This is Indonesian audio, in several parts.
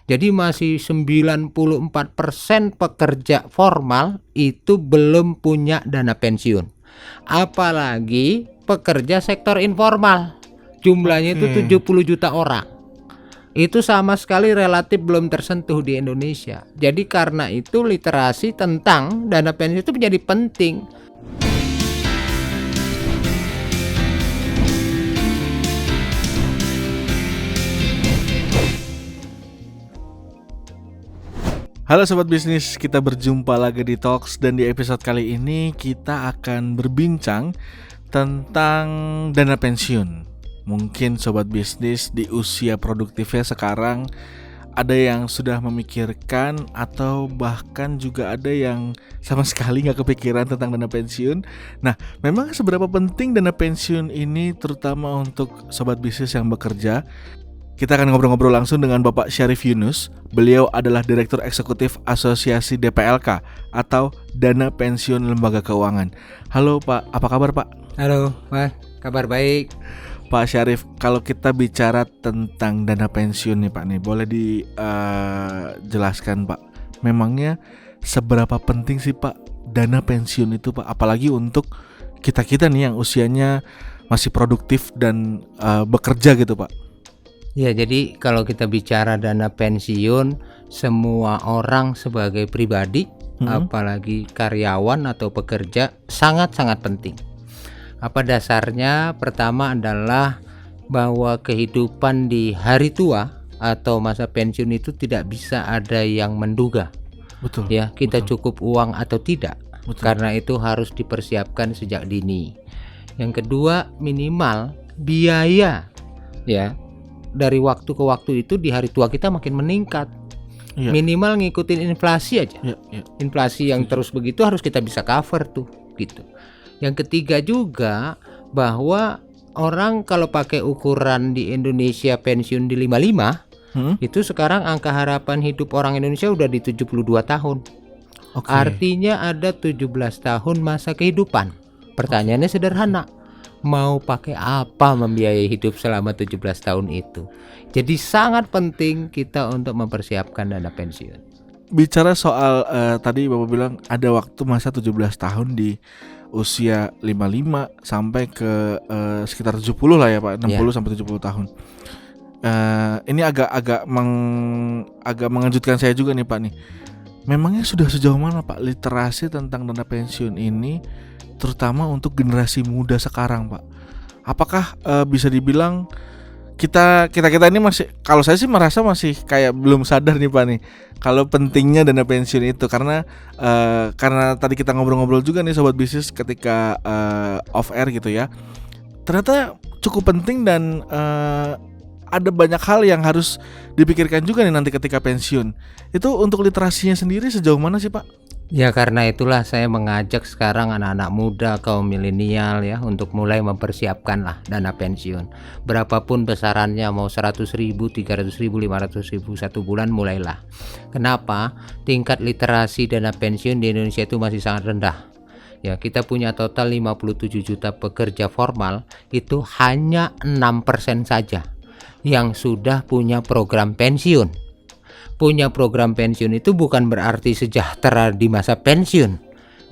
Jadi masih 94% pekerja formal itu belum punya dana pensiun. Apalagi pekerja sektor informal. Jumlahnya itu 70 juta orang. Itu sama sekali relatif belum tersentuh di Indonesia. Jadi karena itu literasi tentang dana pensiun itu menjadi penting. Halo Sobat Bisnis, kita berjumpa lagi di Talks dan di episode kali ini kita akan berbincang tentang dana pensiun. Mungkin Sobat Bisnis di usia produktifnya sekarang ada yang sudah memikirkan atau bahkan juga ada yang sama sekali gak kepikiran tentang dana pensiun. Nah, memang seberapa penting dana pensiun ini terutama untuk Sobat Bisnis yang bekerja? Kita akan ngobrol-ngobrol langsung dengan Bapak Syarif Yunus. Beliau adalah Direktur Eksekutif Asosiasi DPLK atau Dana Pensiun Lembaga Keuangan. Halo Pak, apa kabar Pak? Halo, Pak, kabar baik. Pak Syarif, kalau kita bicara tentang dana pensiun nih Pak nih, boleh dijelaskan Pak, memangnya seberapa penting sih Pak dana pensiun itu Pak? Apalagi untuk kita-kita nih yang usianya masih produktif dan bekerja gitu Pak. Ya, jadi kalau kita bicara dana pensiun, semua orang sebagai pribadi, apalagi karyawan atau pekerja, sangat-sangat penting. Apa dasarnya? Pertama adalah bahwa kehidupan di hari tua atau masa pensiun itu tidak bisa ada yang menduga. Betul. Ya, kita betul. cukup uang atau tidak. Betul. Karena itu harus dipersiapkan sejak dini. Yang kedua, minimal biaya, ya. Dari waktu ke waktu itu di hari tua kita makin meningkat. Iya. Minimal ngikutin inflasi aja. Iya. Inflasi yang terus begitu harus kita bisa cover tuh, gitu. Yang ketiga juga bahwa orang kalau pakai ukuran di Indonesia pensiun di 55, itu sekarang angka harapan hidup orang Indonesia udah di 72 tahun. Oke. Artinya ada 17 tahun masa kehidupan. Pertanyaannya sederhana. Mau pakai apa membiayai hidup selama 17 tahun itu? Jadi sangat penting kita untuk mempersiapkan dana pensiun. Bicara soal tadi Bapak bilang ada waktu masa 17 tahun di usia 55 sampai ke sekitar 70 lah ya Pak, 60 sampai 70 tahun. Ini agak mengejutkan saya juga nih Pak nih. Memangnya sudah sejauh mana Pak literasi tentang dana pensiun ini, terutama untuk generasi muda sekarang Pak? Apakah bisa dibilang kita ini masih, kalau saya sih merasa masih kayak belum sadar nih Pak nih kalau pentingnya dana pensiun itu, karena tadi kita ngobrol-ngobrol juga nih Sobat Bisnis ketika off air gitu ya, ternyata cukup penting dan ada banyak hal yang harus dipikirkan juga nih nanti ketika pensiun. Itu untuk literasinya sendiri sejauh mana sih Pak? Ya, karena itulah saya mengajak sekarang anak-anak muda, kaum milenial ya, untuk mulai mempersiapkan lah dana pensiun. Berapapun besarannya, mau 100.000, 300.000, 500.000 satu bulan, mulailah. Kenapa? Tingkat literasi dana pensiun di Indonesia itu masih sangat rendah. Ya, kita punya total 57 juta pekerja formal, itu hanya 6% saja yang sudah punya program pensiun. Punya program pensiun itu bukan berarti sejahtera di masa pensiun.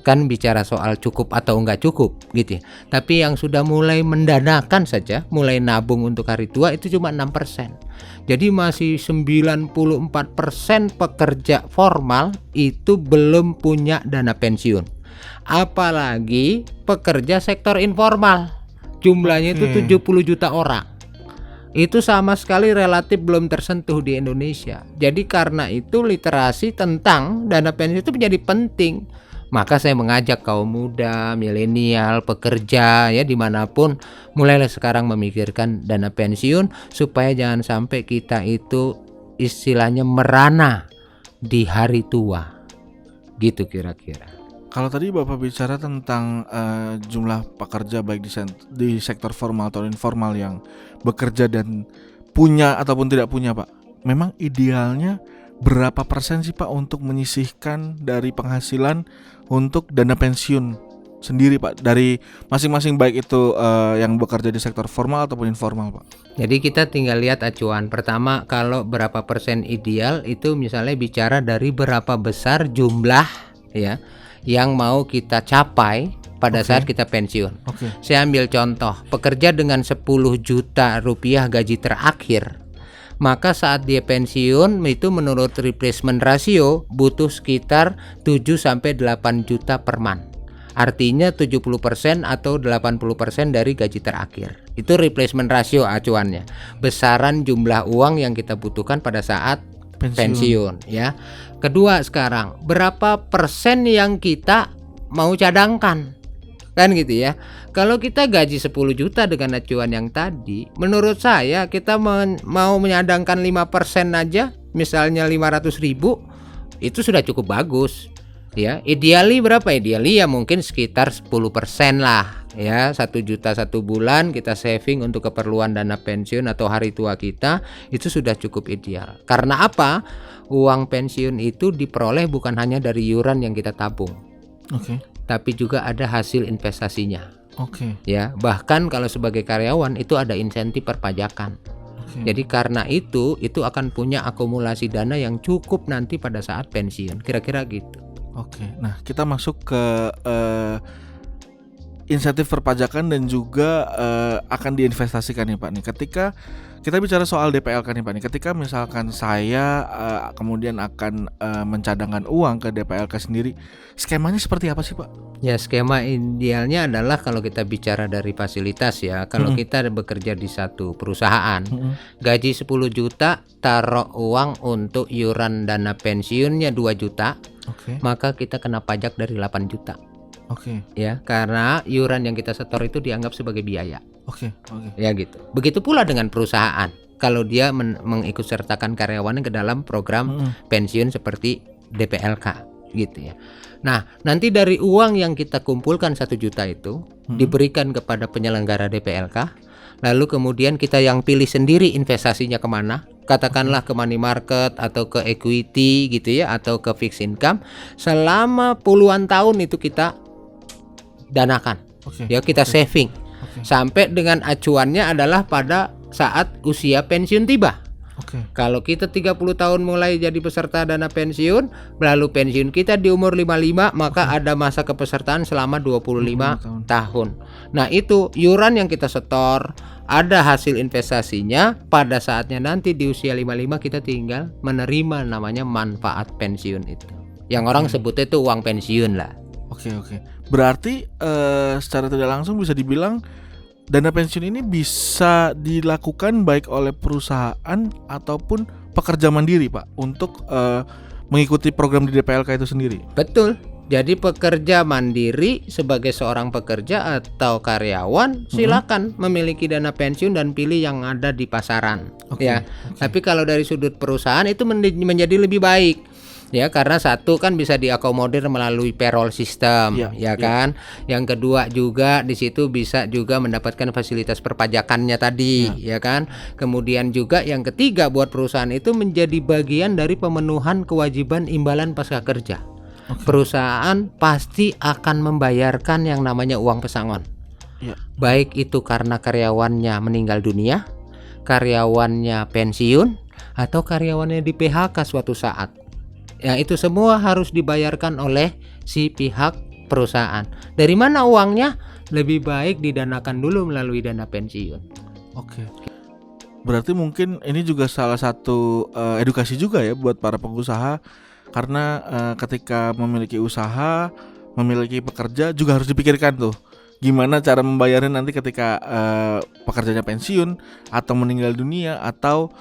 Kan bicara soal cukup atau enggak cukup gitu ya. Tapi yang sudah mulai mendanakan saja, mulai nabung untuk hari tua itu cuma 6%. Jadi masih 94% pekerja formal itu belum punya dana pensiun. Apalagi pekerja sektor informal. Jumlahnya itu 70 juta orang. Itu sama sekali relatif belum tersentuh di Indonesia. Jadi karena itu literasi tentang dana pensiun itu menjadi penting. Maka saya mengajak kaum muda, milenial, pekerja ya dimanapun, mulailah sekarang memikirkan dana pensiun supaya jangan sampai kita itu istilahnya merana di hari tua. Gitu kira-kira. Kalau tadi Bapak bicara tentang jumlah pekerja baik di sektor formal atau informal yang bekerja dan punya ataupun tidak punya Pak, memang idealnya berapa persen sih Pak untuk menyisihkan dari penghasilan untuk dana pensiun sendiri Pak dari masing-masing, baik itu yang bekerja di sektor formal ataupun informal Pak? Jadi kita tinggal lihat acuan. Pertama, kalau berapa persen ideal itu misalnya bicara dari berapa besar jumlah ya yang mau kita capai pada saat kita pensiun. Saya ambil contoh, pekerja dengan 10 juta rupiah gaji terakhir, maka saat dia pensiun itu menurut replacement ratio butuh sekitar 7-8 juta per month. Artinya 70% atau 80% dari gaji terakhir. Itu replacement ratio acuannya. Besaran jumlah uang yang kita butuhkan pada saat pensiun ya. Kedua, sekarang berapa persen yang kita mau cadangkan? Kan gitu ya. Kalau kita gaji 10 juta dengan acuan yang tadi, menurut saya kita mau menyadangkan 5% aja, misalnya 500.000, itu sudah cukup bagus. Ya, ideali berapa? Ideali ya mungkin sekitar 10% lah ya, 1 juta 1 bulan kita saving untuk keperluan dana pensiun atau hari tua kita, itu sudah cukup ideal. Karena apa? Uang pensiun itu diperoleh bukan hanya dari iuran yang kita tabung, tapi juga ada hasil investasinya. Ya, bahkan kalau sebagai karyawan itu ada insentif perpajakan. Jadi karena itu akan punya akumulasi dana yang cukup nanti pada saat pensiun, kira-kira gitu. Nah kita masuk ke insentif perpajakan dan juga akan diinvestasikan nih Pak nih. Ketika kita bicara soal DPLK nih Pak nih, ketika misalkan saya kemudian akan mencadangkan uang ke DPLK sendiri, skemanya seperti apa sih Pak? Ya, skema idealnya adalah kalau kita bicara dari fasilitas ya, kalau kita bekerja di satu perusahaan, gaji 10 juta, taruh uang untuk iuran dana pensiunnya 2 juta, maka kita kena pajak dari 8 juta. Ya, karena iuran yang kita setor itu dianggap sebagai biaya. Ya gitu. Begitu pula dengan perusahaan. Kalau dia mengikutsertakan karyawannya ke dalam program pensiun seperti DPLK gitu ya. Nah, nanti dari uang yang kita kumpulkan 1 juta itu diberikan kepada penyelenggara DPLK, lalu kemudian kita yang pilih sendiri investasinya kemana. Katakanlah ke money market atau ke equity gitu ya, atau ke fixed income. Selama puluhan tahun itu kita danakan. Ya, kita saving. Sampai dengan acuannya adalah pada saat usia pensiun tiba. Kalau kita 30 tahun mulai jadi peserta dana pensiun, lalu pensiun kita di umur 55, maka ada masa kepesertaan selama 25 tahun. Nah, itu iuran yang kita setor, ada hasil investasinya, pada saatnya nanti di usia 55 kita tinggal menerima namanya manfaat pensiun itu. Yang orang sebutnya itu uang pensiun lah. Berarti secara tidak langsung bisa dibilang dana pensiun ini bisa dilakukan baik oleh perusahaan ataupun pekerja mandiri Pak untuk mengikuti program di DPLK itu sendiri. Betul. Jadi pekerja mandiri sebagai seorang pekerja atau karyawan silakan memiliki dana pensiun dan pilih yang ada di pasaran. Tapi kalau dari sudut perusahaan itu menjadi lebih baik. Ya, karena satu kan bisa diakomodir melalui payroll system, kan. Yang kedua juga di situ bisa juga mendapatkan fasilitas perpajakannya tadi, ya kan. Kemudian juga yang ketiga buat perusahaan itu menjadi bagian dari pemenuhan kewajiban imbalan pasca kerja. Perusahaan pasti akan membayarkan yang namanya uang pesangon. Baik itu karena karyawannya meninggal dunia, karyawannya pensiun, atau karyawannya di PHK suatu saat. Ya, itu semua harus dibayarkan oleh si pihak perusahaan. Dari mana uangnya? Lebih baik didanakan dulu melalui dana pensiun. Berarti mungkin ini juga salah satu edukasi juga ya buat para pengusaha, karena ketika memiliki usaha, memiliki pekerja juga harus dipikirkan tuh gimana cara membayarnya nanti ketika pekerjanya pensiun atau meninggal dunia, atau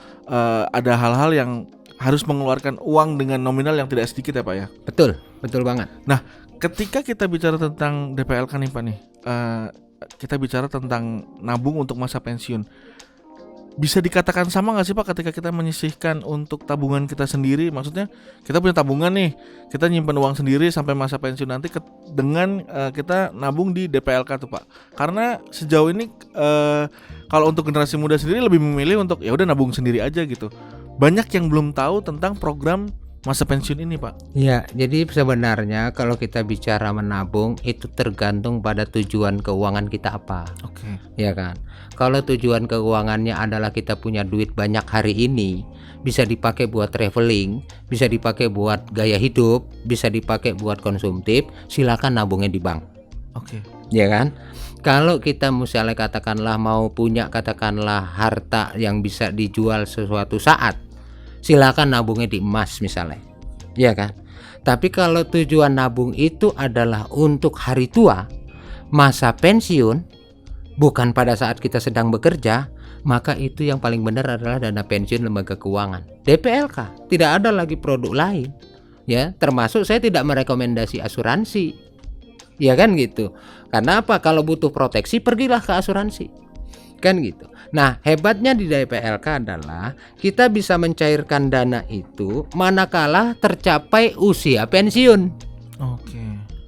ada hal-hal yang harus mengeluarkan uang dengan nominal yang tidak sedikit ya Pak ya. Betul banget. Nah, ketika kita bicara tentang DPLK nih Pak nih, kita bicara tentang nabung untuk masa pensiun. Bisa dikatakan sama nggak sih Pak ketika kita menyisihkan untuk tabungan kita sendiri? Maksudnya kita punya tabungan nih, kita nyimpen uang sendiri sampai masa pensiun nanti dengan kita nabung di DPLK tuh Pak. Karena sejauh ini kalau untuk generasi muda sendiri lebih memilih untuk ya udah nabung sendiri aja gitu. Banyak yang belum tahu tentang program masa pensiun ini, Pak? Ya, jadi sebenarnya kalau kita bicara menabung itu tergantung pada tujuan keuangan kita apa, Oke. ya kan? Kalau tujuan keuangannya adalah kita punya duit banyak hari ini, bisa dipakai buat traveling, bisa dipakai buat gaya hidup, bisa dipakai buat konsumtif, silakan nabungnya di bank, Oke. ya kan? Kalau kita misalnya katakanlah mau punya katakanlah harta yang bisa dijual sesuatu saat, silakan nabungnya di emas misalnya, ya kan? Tapi kalau tujuan nabung itu adalah untuk hari tua, masa pensiun, bukan pada saat kita sedang bekerja, maka itu yang paling benar adalah dana pensiun lembaga keuangan, DPLK. Tidak ada lagi produk lain, ya. Termasuk saya tidak merekomendasi asuransi, ya kan gitu. Karena apa? Kalau butuh proteksi pergilah ke asuransi, kan gitu. Nah, hebatnya di DPLK adalah kita bisa mencairkan dana itu manakala tercapai usia pensiun. Oke.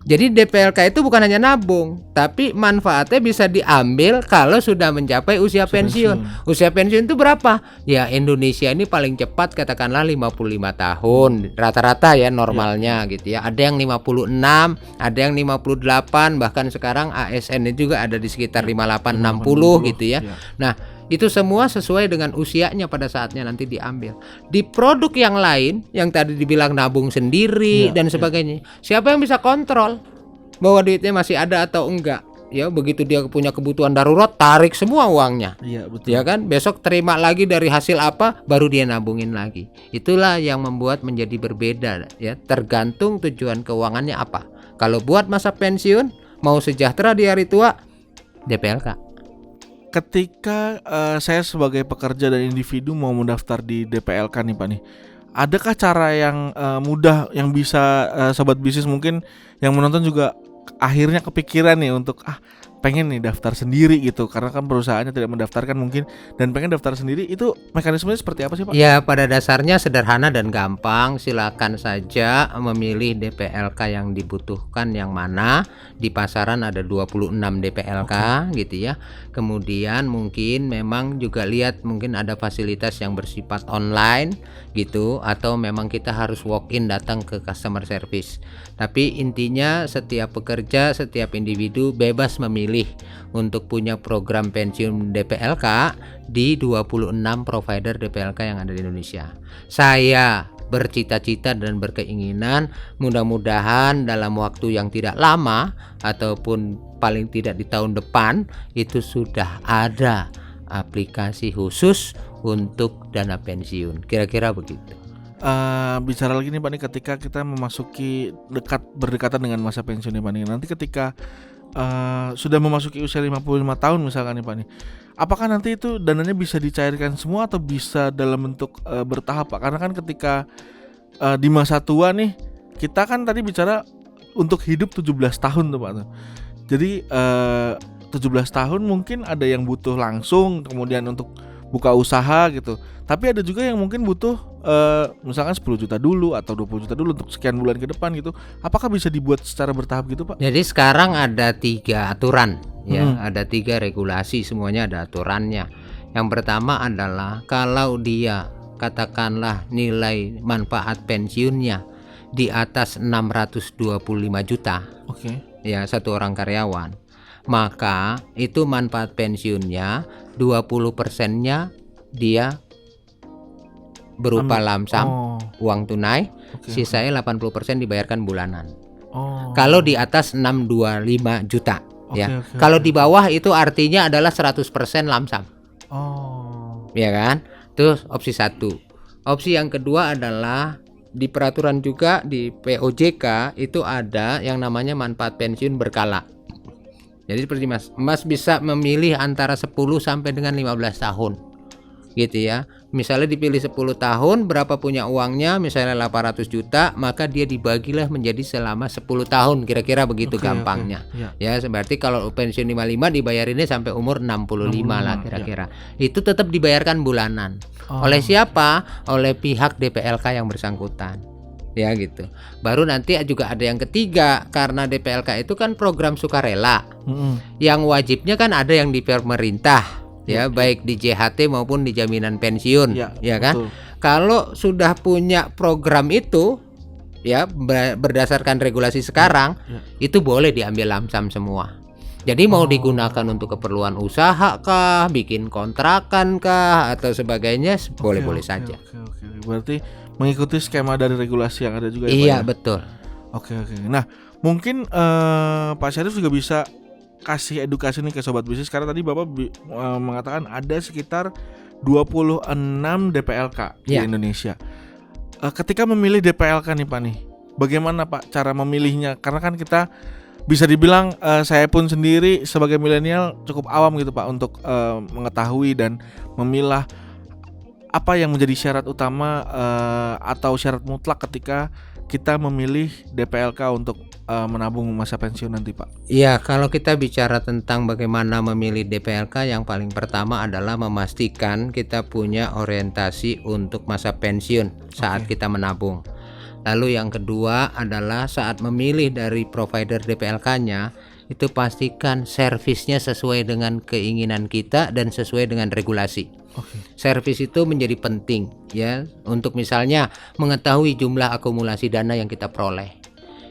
Jadi DPLK itu bukan hanya nabung, tapi manfaatnya bisa diambil kalau sudah mencapai usia pensiun. Usia pensiun itu berapa? Ya, Indonesia ini paling cepat katakanlah 55 tahun rata-rata ya normalnya gitu ya. Ada yang 56, ada yang 58, bahkan sekarang ASN juga ada di sekitar 58 60 gitu ya. Nah, itu semua sesuai dengan usianya pada saatnya nanti diambil. Di produk yang lain yang tadi dibilang nabung sendiri dan sebagainya, siapa yang bisa kontrol bahwa duitnya masih ada atau enggak? Ya, begitu dia punya kebutuhan darurat, tarik semua uangnya. Iya, betul. Ya kan? Besok terima lagi dari hasil apa, baru dia nabungin lagi. Itulah yang membuat menjadi berbeda ya, tergantung tujuan keuangannya apa. Kalau buat masa pensiun, mau sejahtera di hari tua, DPLK. Ketika saya sebagai pekerja dan individu mau mendaftar di DPLK nih, Pak nih, adakah cara yang mudah yang bisa sobat bisnis mungkin yang menonton juga akhirnya kepikiran nih untuk pengen nih daftar sendiri gitu, karena kan perusahaannya tidak mendaftarkan mungkin dan pengen daftar sendiri, itu mekanismenya seperti apa sih, Pak? Ya, pada dasarnya sederhana dan gampang. Silakan saja memilih DPLK yang dibutuhkan yang mana. Di pasaran ada 26 DPLK gitu ya. Kemudian mungkin memang juga lihat mungkin ada fasilitas yang bersifat online gitu, atau memang kita harus walk in datang ke customer service. Tapi intinya setiap pekerja, setiap individu bebas memilih untuk punya program pensiun DPLK di 26 provider DPLK yang ada di Indonesia. Saya bercita-cita dan berkeinginan mudah-mudahan dalam waktu yang tidak lama ataupun paling tidak di tahun depan itu sudah ada aplikasi khusus untuk dana pensiun. Kira-kira begitu. Bicara lagi nih, Pak nih, ketika kita memasuki berdekatan dengan masa pensiun nih, Pak nih. Nanti ketika sudah memasuki usia 55 tahun misalkan nih, Pak nih, apakah nanti itu dananya bisa dicairkan semua atau bisa dalam bentuk bertahap, Pak? Karena kan ketika di masa tua nih, kita kan tadi bicara untuk hidup 17 tahun tuh, Pak tuh. Jadi 17 tahun mungkin ada yang butuh langsung kemudian untuk buka usaha gitu. Tapi ada juga yang mungkin butuh misalkan 10 juta dulu atau 20 juta dulu untuk sekian bulan ke depan gitu. Apakah bisa dibuat secara bertahap gitu, Pak? Jadi sekarang ada 3 aturan ya, ada 3 regulasi, semuanya ada aturannya. Yang pertama adalah kalau dia katakanlah nilai manfaat pensiunnya di atas 625 juta. Ya, satu orang karyawan, maka itu manfaat pensiunnya 20%-nya dia berupa lamsam uang tunai, sisanya 80% dibayarkan bulanan. Kalau di atas 625 juta ya. Kalau di bawah itu artinya adalah 100% lamsam. Ya kan? Itu opsi 1. Opsi yang kedua adalah di peraturan juga di POJK itu ada yang namanya manfaat pensiun berkala. Jadi seperti Mas bisa memilih antara 10 sampai dengan 15 tahun. Gitu ya. Misalnya dipilih 10 tahun, berapa punya uangnya, misalnya 800 juta, maka dia dibagilah menjadi selama 10 tahun, kira-kira begitu gampangnya. Ya, berarti kalau pensiun 55 dibayarinnya sampai umur 65 lah kira-kira. Itu tetap dibayarkan bulanan. Oleh siapa? Oleh pihak DPLK yang bersangkutan. Ya gitu. Baru nanti juga ada yang ketiga, karena DPLK itu kan program sukarela. Yang wajibnya kan ada yang di pemerintah. Ya, baik di JHT maupun di jaminan pensiun, ya kan? Betul. Kalau sudah punya program itu, ya berdasarkan regulasi sekarang, itu boleh diambil lamsam semua. Jadi mau digunakan untuk keperluan usaha kah, bikin kontrakan kah, atau sebagainya, boleh-boleh saja. Oke. Berarti mengikuti skema dari regulasi yang ada juga ya, Pak, Iya, ya? betul. Oke. Nah, mungkin Pak Syarif juga bisa kasih edukasi nih ke sobat bisnis, karena tadi Bapak mengatakan ada sekitar 26 DPLK di Ya. Indonesia. Ketika memilih DPLK nih Pak nih, bagaimana Pak cara memilihnya? Karena kan kita bisa dibilang saya pun sendiri sebagai milenial cukup awam gitu Pak untuk mengetahui dan memilah apa yang menjadi syarat utama atau syarat mutlak ketika kita memilih DPLK untuk menabung masa pensiun nanti Pak. Iya, kalau kita bicara tentang bagaimana memilih DPLK, yang paling pertama adalah memastikan kita punya orientasi untuk masa pensiun saat kita menabung. Lalu yang kedua adalah saat memilih dari provider DPLK-nya, itu pastikan servisnya sesuai dengan keinginan kita dan sesuai dengan regulasi. Servis itu menjadi penting ya, untuk misalnya mengetahui jumlah akumulasi dana yang kita peroleh.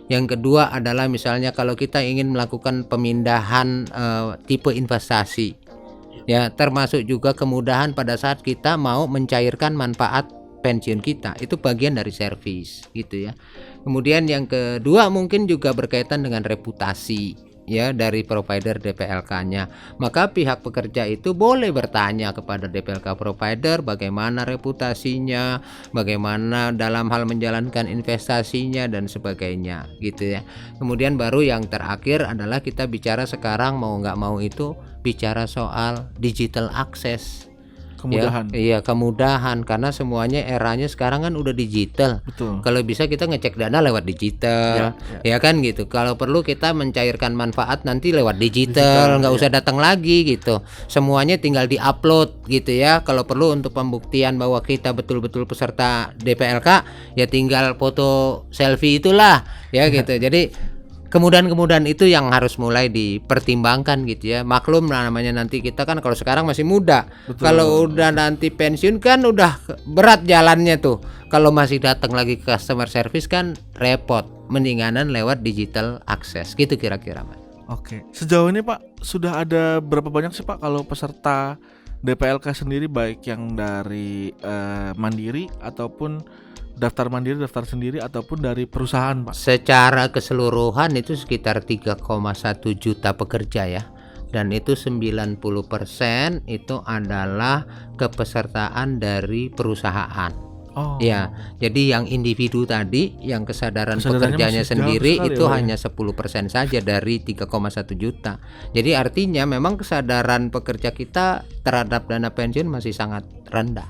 Yang kedua adalah misalnya kalau kita ingin melakukan pemindahan tipe investasi, ya, termasuk juga kemudahan pada saat kita mau mencairkan manfaat pensiun kita, itu bagian dari servis gitu ya. Kemudian yang kedua mungkin juga berkaitan dengan reputasi ya dari provider DPLK-nya. Maka pihak pekerja itu boleh bertanya kepada DPLK provider bagaimana reputasinya, bagaimana dalam hal menjalankan investasinya dan sebagainya gitu ya. Kemudian baru yang terakhir adalah kita bicara sekarang mau nggak mau itu bicara soal digital access. Kemudahan. Ya, iya, kemudahan karena semuanya eranya sekarang kan udah digital. Betul. Kalau bisa kita ngecek dana lewat digital, ya kan gitu. Kalau perlu kita mencairkan manfaat nanti lewat digital, nggak usah datang lagi gitu. Semuanya tinggal diupload gitu ya. Kalau perlu untuk pembuktian bahwa kita betul-betul peserta DPLK, ya tinggal foto selfie itulah, ya gitu. Jadi kemudahan-kemudahan itu yang harus mulai dipertimbangkan gitu ya. Maklum lah namanya nanti kita kan kalau sekarang masih muda. Kalau udah nanti pensiun kan udah berat jalannya tuh. Kalau masih datang lagi ke customer service kan repot. Mendinganan lewat digital access gitu kira-kira Mas. Oke. Sejauh ini Pak sudah ada berapa banyak sih Pak kalau peserta DPLK sendiri, baik yang dari mandiri ataupun daftar mandiri, daftar sendiri ataupun dari perusahaan Pak? Secara keseluruhan itu sekitar 3,1 juta pekerja ya. Dan itu 90% itu adalah kepesertaan dari perusahaan. Oh. Ya, jadi yang individu tadi yang kesadaran Kesadarannya pekerjanya masih jauh sendiri sekali itu ya, Pak, hanya 10% saja dari 3,1 juta. Jadi artinya memang kesadaran pekerja kita terhadap dana pensiun masih sangat rendah.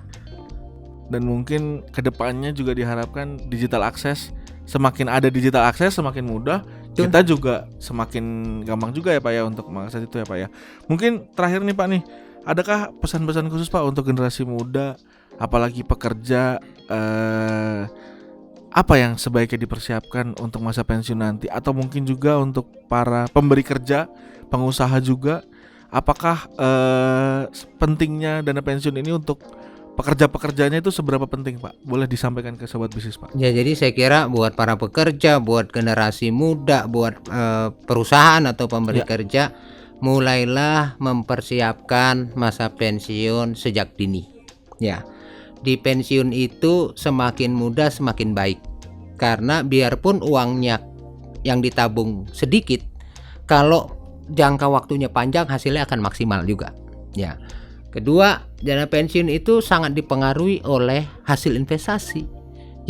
Dan mungkin kedepannya juga diharapkan digital access, semakin ada digital access semakin mudah, kita juga semakin gampang juga ya Pak ya untuk mengakses itu ya Pak ya. Mungkin terakhir nih Pak nih, adakah pesan-pesan khusus Pak untuk generasi muda, apalagi pekerja, apa yang sebaiknya dipersiapkan untuk masa pensiun nanti, atau mungkin juga untuk para pemberi kerja, pengusaha juga, apakah pentingnya dana pensiun ini untuk pekerja-pekerjanya itu seberapa penting Pak? Boleh disampaikan ke sobat bisnis Pak? Ya, jadi saya kira buat para pekerja, buat generasi muda, buat perusahaan atau pemberi kerja, mulailah mempersiapkan masa pensiun sejak dini. Ya, di pensiun itu semakin muda semakin baik. Karena biarpun uangnya yang ditabung sedikit, kalau jangka waktunya panjang hasilnya akan maksimal juga. Ya. Kedua, dana pensiun itu sangat dipengaruhi oleh hasil investasi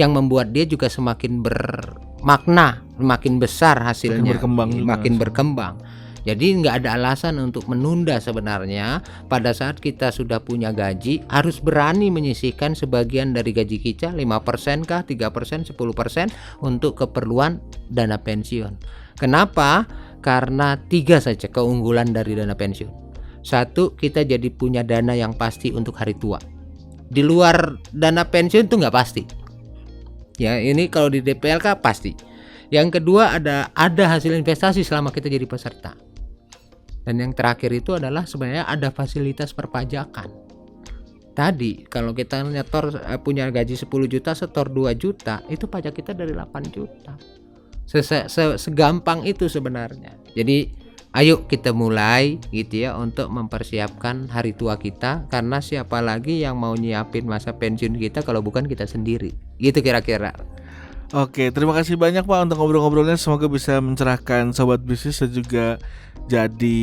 yang membuat dia juga semakin bermakna, makin besar hasilnya, makin berkembang. Jadi nggak ada alasan untuk menunda sebenarnya. Pada saat kita sudah punya gaji, harus berani menyisihkan sebagian dari gaji kita, 5% kah, 3%, 10% untuk keperluan dana pensiun. Kenapa? Karena 3 saja keunggulan dari dana pensiun. 1, kita jadi punya dana yang pasti untuk hari tua. Di luar dana pensiun itu nggak pasti. Ya, ini kalau di DPLK pasti. Yang kedua ada hasil investasi selama kita jadi peserta. Dan yang terakhir itu adalah sebenarnya ada fasilitas perpajakan. Tadi kalau kita nyetor punya gaji 10 juta, setor 2 juta, itu pajak kita dari 8 juta. Segampang itu sebenarnya. Jadi ayo kita mulai gitu ya untuk mempersiapkan hari tua kita, karena siapa lagi yang mau nyiapin masa pensiun kita kalau bukan kita sendiri. Gitu kira-kira. Oke, terima kasih banyak Pak untuk ngobrol-ngobrolnya. Semoga bisa mencerahkan sobat bisnis dan juga jadi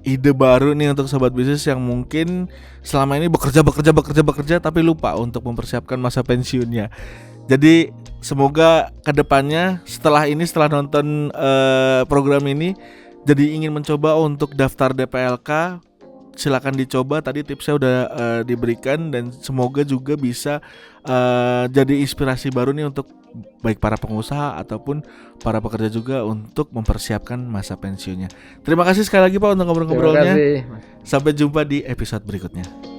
ide baru nih untuk sobat bisnis yang mungkin selama ini bekerja tapi lupa untuk mempersiapkan masa pensiunnya. Jadi semoga kedepannya setelah nonton program ini jadi ingin mencoba untuk daftar DPLK. Silakan dicoba, tadi tipsnya udah diberikan, dan semoga juga bisa jadi inspirasi baru nih untuk baik para pengusaha ataupun para pekerja juga untuk mempersiapkan masa pensiunnya. Terima kasih sekali lagi Pak untuk ngobrol-ngobrolnya. Terima kasih. Sampai jumpa di episode berikutnya.